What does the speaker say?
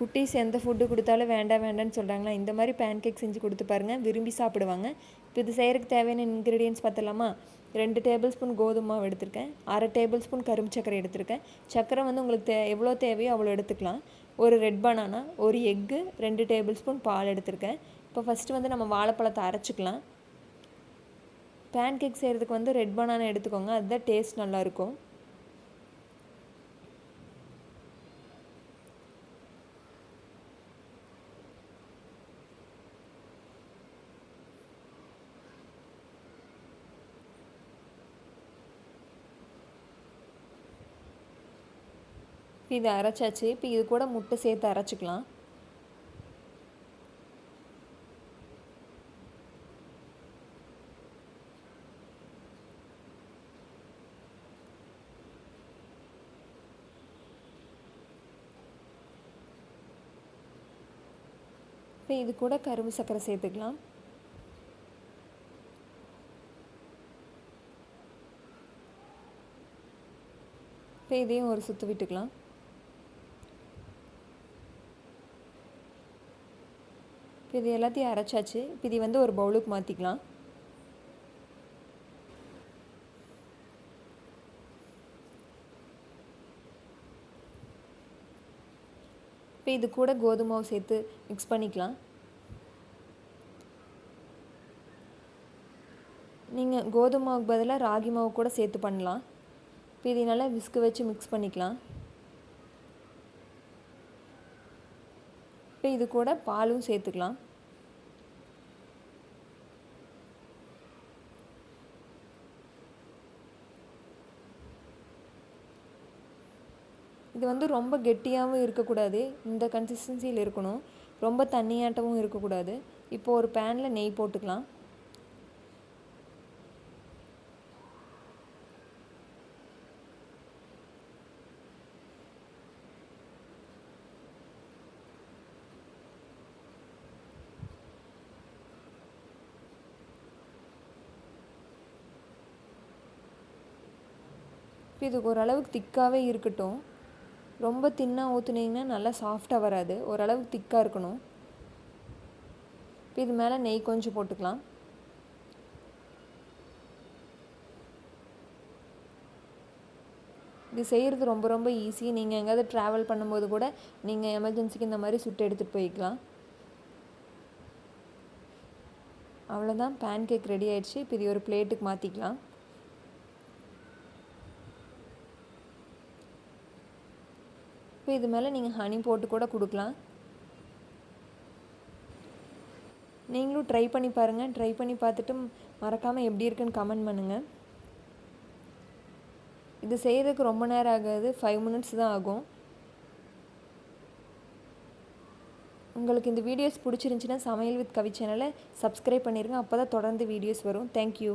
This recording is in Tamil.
குட்டீஸ் எந்த ஃபுட்டு கொடுத்தாலும் வேண்டாம் வேண்டாம்னு சொல்கிறாங்களா, இந்த மாதிரி பேன் கேக் செஞ்சு கொடுத்து பாருங்கள், விரும்பி சாப்பிடுவாங்க. இப்போ இது செய்கிறதுக்கு தேவையான இன்க்ரீடியன்ஸ் பார்த்தலாமா? 2 டேபிள் ஸ்பூன் கோதுமை மாவு எடுத்திருக்கேன், 1/2 டேபிள் ஸ்பூன் கரும்பு சர்க்கரை எடுத்திருக்கேன். சர்க்கரை வந்து உங்களுக்கு எவ்வளோ தேவையோ அவ்வளோ எடுத்துக்கலாம். ஒரு ரெட் பனானா, ஒரு எக்கு, 2 டேபிள் ஸ்பூன் பால் எடுத்திருக்கேன். இப்போ ஃபஸ்ட்டு வந்து நம்ம வாழைப்பழத்தை அரைச்சிக்கலாம். பேன் கேக் செய்கிறதுக்கு வந்து ரெட் பனானா எடுத்துக்கோங்க, அதுதான் டேஸ்ட் நல்லாயிருக்கும். இது அரைச்சாச்சு. இப்போ இது கூட முட்டை சேர்த்து அரைச்சிக்கலாம். இப்போ இது கூட கரும்பு சர்க்கரை சேர்த்துக்கலாம். இப்போ இதையும் ஒரு சுற்று விட்டுக்கலாம். இப்போ இது எல்லாத்தையும் அரைச்சாச்சு. இப்போ இது வந்து ஒரு பவுலுக்கு மாற்றிக்கலாம். இப்போ இது கூட கோதுமை மாவு சேர்த்து மிக்ஸ் பண்ணிக்கலாம். நீங்கள் கோதுமை மாவுக்கு பதிலாக ராகி மாவு கூட சேர்த்து பண்ணலாம். இப்போ இது நல்லா விஸ்கு வச்சு மிக்ஸ் பண்ணிக்கலாம். இப்போ இது கூட பாலும் சேர்த்துக்கலாம். இது வந்து ரொம்ப கெட்டியாகவும் இருக்கக்கூடாது, இந்த கன்சிஸ்டன்சியில் இருக்கணும். ரொம்ப தண்ணியாட்டமும் இருக்கக்கூடாது. இப்போது ஒரு பேனில் நெய் போட்டுக்கலாம். இது ஓரளவுக்கு திக்காகவே இருக்கட்டும். ரொம்ப தின்னாக ஊற்றுனீங்கன்னா நல்லா சாஃப்டாக வராது, ஓரளவுக்கு திக்காக இருக்கணும். இப்போ இது மேலே நெய் கொஞ்சம் போட்டுக்கலாம். இது செய்கிறது ரொம்ப ரொம்ப ஈஸி. நீங்கள் எங்கேயாவது ட்ராவல் பண்ணும்போது கூட நீங்கள் எமர்ஜென்சிக்கு இந்த மாதிரி சுட்டு எடுத்துகிட்டு போய்க்கலாம். அவ்வளோதான், பேன் கேக் ரெடி ஆயிடுச்சு. இப்போ இது ஒரு பிளேட்டுக்கு மாற்றிக்கலாம். இப்போ இது மேலே நீங்கள் ஹனி போட்டு கூட கொடுக்கலாம். நீங்களும் ட்ரை பண்ணி பாருங்கள். ட்ரை பண்ணி பார்த்துட்டு மறக்காமல் எப்படி இருக்குன்னு கமெண்ட் பண்ணுங்கள். இது செய்கிறதுக்கு ரொம்ப நேரம் ஆகாது, 5 மினிட்ஸ் தான் ஆகும். உங்களுக்கு இந்த வீடியோஸ் பிடிச்சிருந்துச்சின்னா சமையல் வித் கவி சேனலை சப்ஸ்கிரைப் பண்ணிடுங்க. அப்போ தான் தொடர்ந்து வீடியோஸ் வரும். தேங்க்யூ.